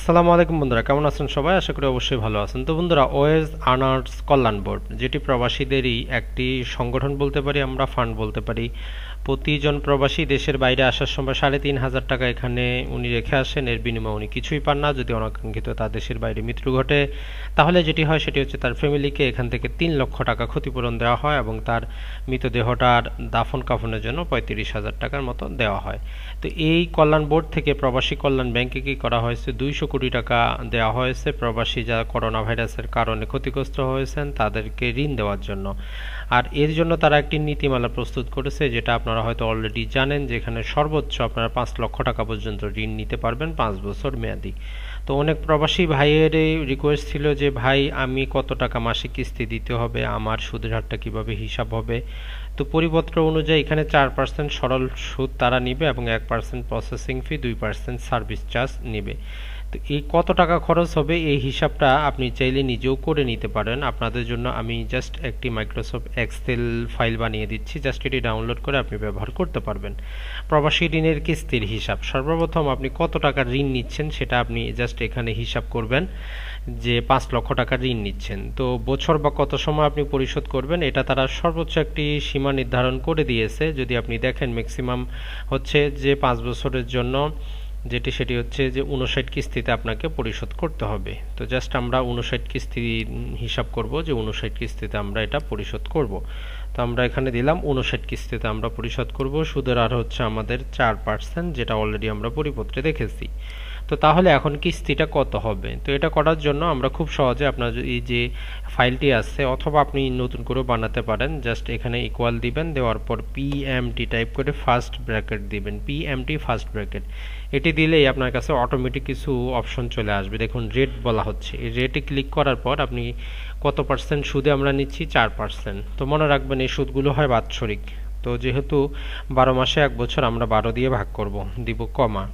আসসালামু আলাইকুম বন্ধুরা, কেমন আছেন সবাই? আশা করি অবশ্যই ভালো আছেন। তো বন্ধুরা, ওয়েজ আর্নার্স কল্যাণ বোর্ড, যেটি প্রবাসীদেরই একটি সংগঠন বলতে পারি, আমরা ফান্ড বলতে পারি। প্রতিজন প্রবাসী দেশের বাইরে আসার সময় ৩,৫০০ টাকা এখানে উনি রেখে আসেন। এর বিনিময়ে উনি কিছুই পান না। যদি অনাকাঙ্ক্ষিত তার দেশের বাইরে মৃত্যু ঘটে, তাহলে যেটি হয় সেটি হচ্ছে তার ফ্যামিলিকে এখান থেকে ৩ লক্ষ টাকা ক্ষতিপূরণ দেওয়া হয় এবং তার মৃতদেহটার দাফন কাফনের জন্য ৩৫,০০০ টাকার মতো দেওয়া হয়। তো এই কল্যাণ বোর্ড থেকে প্রবাসী কল্যাণ ব্যাংকে কি করা হয়েছে, ২০০ কোটি টাকা দেওয়া হয়েছে প্রবাসী যারা করোনা ভাইরাসের কারণে ক্ষতিগ্রস্ত হয়েছেন তাদেরকে ঋণ দেওয়ার জন্য। আর এর জন্য তারা একটি নীতিমালা প্রস্তুত করেছে, যেটা আপনারা হয়তো অলরেডি জানেন, যেখানে সর্বোচ্চ আপনারা ৫ লক্ষ টাকা পর্যন্ত ঋণ নিতে পারবেন ৫ বছর মেয়াদি। তো অনেক প্রবাসী ভাইয়ের রিকোয়েস্ট ছিল যে ভাই, আমি কত টাকা মাসিক কিস্তি দিতে হবে, আমার সুদের হারটা কিভাবে হিসাব হবে। তো পরিপত্র অনুযায়ী এখানে ৪% সরল সুদ তারা নিবে এবং ১% প্রসেসিং ফি, ২% সার্ভিস চার্জ নিবে। তো এই কত টাকা খরচ হবে এই হিসাবটা আপনি চাইলে নিজেও করে নিতে পারেন। আপনাদের জন্য আমি জাস্ট একটি মাইক্রোসফট এক্সেল ফাইল বানিয়ে দিচ্ছি, জাস্ট এটি ডাউনলোড করে আপনি ব্যবহার করতে পারবেন। প্রবাসী ঋণের কিস্তির হিসাব, সর্বপ্রথম আপনি কত টাকার ঋণ নিচ্ছেন সেটা আপনি জাস্ট এখানে হিসাব করবেন যে ৫ লক্ষ টাকার ঋণ নিচ্ছেন। তো বছর বা কত সময় আপনি পরিশোধ করবেন এটা তারা সর্বোচ্চ একটি সীমা নির্ধারণ করে দিয়েছে। যদি আপনি দেখেন ম্যাক্সিমাম হচ্ছে যে ৫ বছরের জন্য সেটি হচ্ছে যে ৫৯ কিস্তিতে আপনাকে পরিশোধ করতে হবে। তো জাস্ট আমরা ৫৯ কিস্তি হিসাব করব যে ৫৯ কিস্তিতে আমরা এটা পরিশোধ করব। তো আমরা এখানে দিলাম ৫৯ কিস্তিতে আমরা পরিশোধ করব। সুদের হার হচ্ছে আমাদের ৪%, যেটা অলরেডি আমরা পরিপত্রে দেখেছি। তো তাহলে এখন কিস্তিটা কত হবে? তো এটা করার জন্য আমরা খুব সহজে আপনার এই যে ফাইলটি আছে, অথবা আপনি নতুন করে বানাতে পারেন, জাস্ট এখানে ইকুয়াল দিবেন, দেওয়ার পর পিএমটি টাইপ করে ফার্স্ট ব্র্যাকেট দিবেন, পিএমটি ফার্স্ট ব্র্যাকেট। এটি দিলেই আপনার কাছে অটোমেটিক কিছু অপশন চলে আসবে। দেখুন রেট বলা হচ্ছে, এই রেটে ক্লিক করার পর আপনি কত পার্সেন্ট সুদে আমরা নিচ্ছি, ৪%। তো মনে রাখবেন এই সুদগুলো হয় বাৎসরিক। তো যেহেতু ১২ মাসে ১ বছর, আমরা ১২ দিয়ে ভাগ করব, দিব কমা।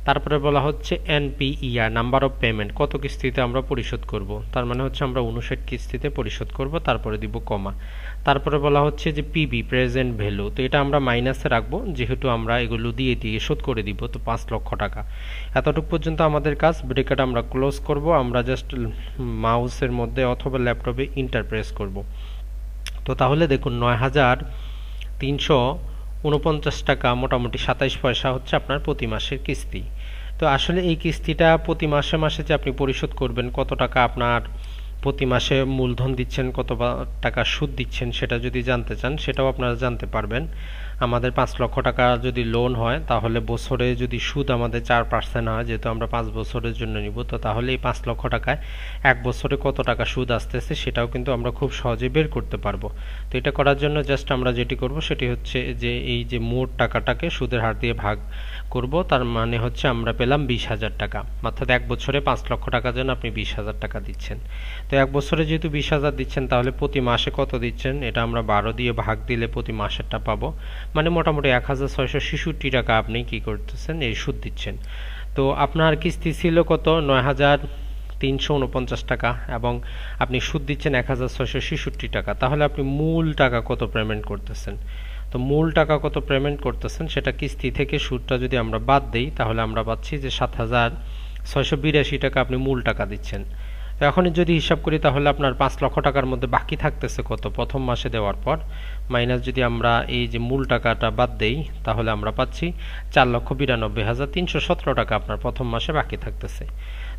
তারপরে বলা হচ্ছে এনপিইআর, নাম্বার অফ পেমেন্ট, কত কিস্তিতে আমরা পরিশোধ করব। তার মানে হচ্ছে আমরা ৫৯ কিস্তিতে পরিশোধ করব, তারপরে দিব কমা। তারপরে বলা হচ্ছে যে পিবি, প্রেজেন্ট ভ্যালু, তো এটা আমরা মাইনাসে রাখবো যেহেতু আমরা এগুলো দিয়ে শোধ করে দিব। তো ৫ লক্ষ টাকা, এতটুকু পর্যন্ত আমাদের কাজ। ব্রেকেট আমরা ক্লোজ করব, আমরা জাস্ট মাউসের মধ্যে অথবা ল্যাপটপে ইন্টার প্রেস করব। তো তাহলে দেখুন ৯,৩৪৯ টাকা, মোটামুটি ২৭ পয়সা হচ্ছে আপনার প্রতি মাসের কিস্তি। তো আসলে এই কিস্তিটা প্রতি মাসে মাসে যে আপনি পরিশোধ করবেন, কত টাকা আপনার প্রতি মাসে মূলধন দিচ্ছেন, কত টাকা সুদ দিচ্ছেন, সেটা যদি জানতে চান সেটাও আপনারা জানতে পারবেন। আমাদের ৫ লক্ষ টাকা যদি লোন হয়, তাহলে বছরে যদি সুদ আমাদের ৪% হয়, যেহেতু আমরা ৫ বছরের জন্য নিব, তো তাহলে এই ৫ লক্ষ টাকায় ১ বছরে কত টাকা সুদ আসতেছে সেটাও কিন্তু আমরা খুব সহজে বের করতে পারবো। তো এটা করার জন্য জাস্ট আমরা যেটি করব সেটি হচ্ছে যে এই যে মোট টাকাটাকে সুদের হার দিয়ে ভাগ করব। তার মানে হচ্ছে আমরা পেলাম ২০,০০০ টাকা, অর্থাৎ ১ বছরে ৫ লক্ষ টাকার জন্য আপনি ২০,০০০ টাকা দিচ্ছেন। তো ১ বছরে যেহেতু ২০,০০০ দিচ্ছেন, তাহলে প্রতি মাসে কত দিচ্ছেন, এটা আমরা ১২ দিয়ে ভাগ দিলে প্রতি মাসেরটা পাবো। মানে মোটামুটি ১,৬৬৬ টাকা আপনি কি করতেছেন, এই সুদ দিচ্ছেন। তো আপনার কিস্তি ছিল কত, ৯,৩৪৯ টাকা, এবং আপনি সুদ দিচ্ছেন ১,৬৬৬ টাকা। তাহলে আপনি মূল টাকা কত পেমেন্ট করতেছেন? তো মূল টাকা কত পেমেন্ট করতেছেন সেটা কিস্তি থেকে সুদটা যদি আমরা বাদ দিই, তাহলে আমরা পাচ্ছি যে ৭,৬৮২ টাকা আপনি মূল টাকা দিচ্ছেন। তো এখন যদি হিসাব করি, তাহলে আপনার ৫ লক্ষ টাকার মধ্যে বাকি থাকতেছে কত প্রথম মাসে দেওয়ার পর, মাইনাস যদি আমরা এই যে মূল টাকাটা বাদ দেই, তাহলে আমরা পাচ্ছি ৪,৯২,৩১৭ টাকা আপনার প্রথম মাসে বাকি থাকতেছে।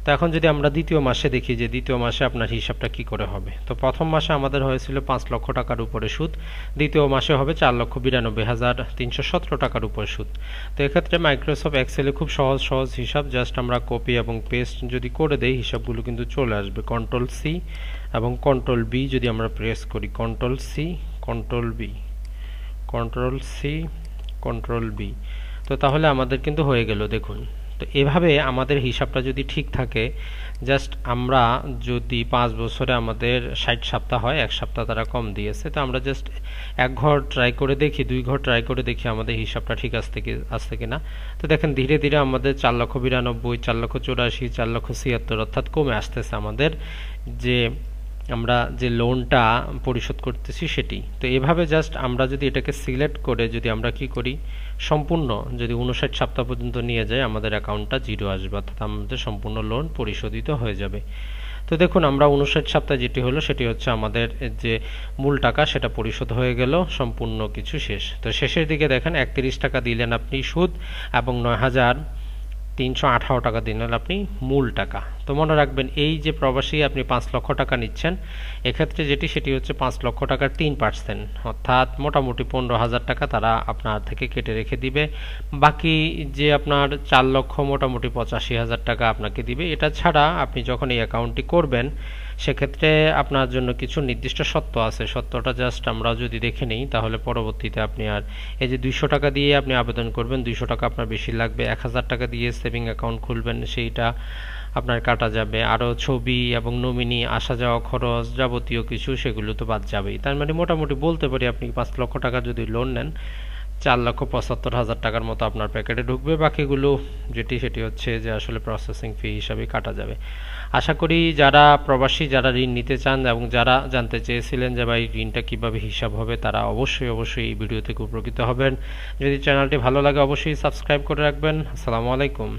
তো এখন যদি আমরা দ্বিতীয় মাসে দেখি যে দ্বিতীয় মাসে আপনার হিসাবটা কি করে হবে। তো প্রথম মাসে আমাদের হয়েছিল ৫ লক্ষ টাকার উপরে সুদ, দ্বিতীয় মাসে হবে ৪,৯২,৩১৭ টাকার উপরে সুদ। তো এক্ষেত্রে মাইক্রোসফট এক্সেলে খুব সহজ হিসাব, জাস্ট আমরা কপি এবং পেস্ট যদি করে দেই, হিসাবগুলো কিন্তু চলে আসবে। কন্ট্রোল সি এবং কন্ট্রোল বি যদি আমরা প্রেস করি, control C control B, control C control B, তো তাহলে আমাদের কিন্তু হয়ে গেল। দেখুন, তো এভাবে আমাদের হিসাবটা যদি ঠিক থাকে, জাস্ট আমরা যদি 5 বছরে আমাদের 60 সপ্তাহ হয়, 1 সপ্তাহ তারা কম দিয়েছে, তো আমরা জাস্ট 1 ঘর ট্রাই করে দেখি, 2 ঘর ট্রাই করে দেখি আমাদের হিসাবটা ঠিক আসছে কিনা। তো দেখেন ধীরে ধীরে আমাদের 4,92,00,000, 4,84,00,000, 4,76,000 অর্থাৎ কমে আসতেছে আমাদের যে আমরা যে লোনটা পরিশোধ করতেছি সেটি। তো এভাবে জাস্ট আমরা যদি এটাকে সিলেক্ট করে যদি আমরা কি করি, সম্পূর্ণ যদি 59 সপ্তাহ পর্যন্ত নিয়ে যাই, আমাদের অ্যাকাউন্টটা জিরো আসবে, অর্থাৎ আমাদের সম্পূর্ণ লোন পরিশোধিত হয়ে যাবে। তো দেখুন আমরা 59 সপ্তাহ যেটি হলো সেটি হচ্ছে আমাদের যে মূল টাকা সেটা পরিশোধ হয়ে গেল, সম্পূর্ণ কিছু শেষ। তো শেষের দিকে দেখেন 31 টাকা দিলেন আপনি সুদ এবং 9,318 টাকা দিলেন আপনি মূল টাকা। তো মনে রাখবেন এই যে প্রবাসী আপনি 5 লক্ষ টাকা নিচ্ছেন, এক্ষেত্রে যেটি সেটি হচ্ছে 5 লক্ষ টাকার 3%, অর্থাৎ মোটামুটি 15,000 টাকা তারা আপনার থেকে কেটে রেখে দিবে। বাকি যে আপনার 4 লক্ষ মোটামুটি 85,000 টাকা আপনাকে দিবে। এটা ছাড়া আপনি যখন এই অ্যাকাউন্টটি করবেন সেক্ষেত্রে আপনার জন্য কিছু নির্দিষ্ট শর্ত আছে। শর্তটা জাস্ট আমরা যদি দেখে নিই তাহলে পরবর্তীতে আপনি আর এই যে 200 টাকা দিয়ে আপনি আবেদন করবেন, 200 টাকা আপনার বেশি লাগবে। 1000 টাকা দিয়ে সেভিং অ্যাকাউন্ট খুলবেন, সেইটা আপনার কাটা যাবে। আরও ছবি এবং নমিনি, আসা যাওয়া খরচ যাবতীয় কিছু সেগুলো তো বাদ যাবেই। তার মানে মোটামুটি বলতে পারি আপনি 5 লক্ষ টাকা যদি লোন নেন, 4,75,000 টাকার মতো আপনার প্যাকেটে ঢুকবে। বাকিগুলো যেটি সেটি হচ্ছে যে আসলে প্রসেসিং ফি হিসাবে কাটা যাবে। আশা করি যারা প্রবাসী যারা ঋণ নিতে চান এবং যারা জানতে চেয়েছিলেন যে ভাই ঋণটা কিভাবে হিসাব হবে, তারা অবশ্যই এই ভিডিও থেকে উপকৃত হবেন। যদি চ্যানেলটি ভালো লাগে অবশ্যই সাবস্ক্রাইব করে রাখবেন। আসসালামু আলাইকুম।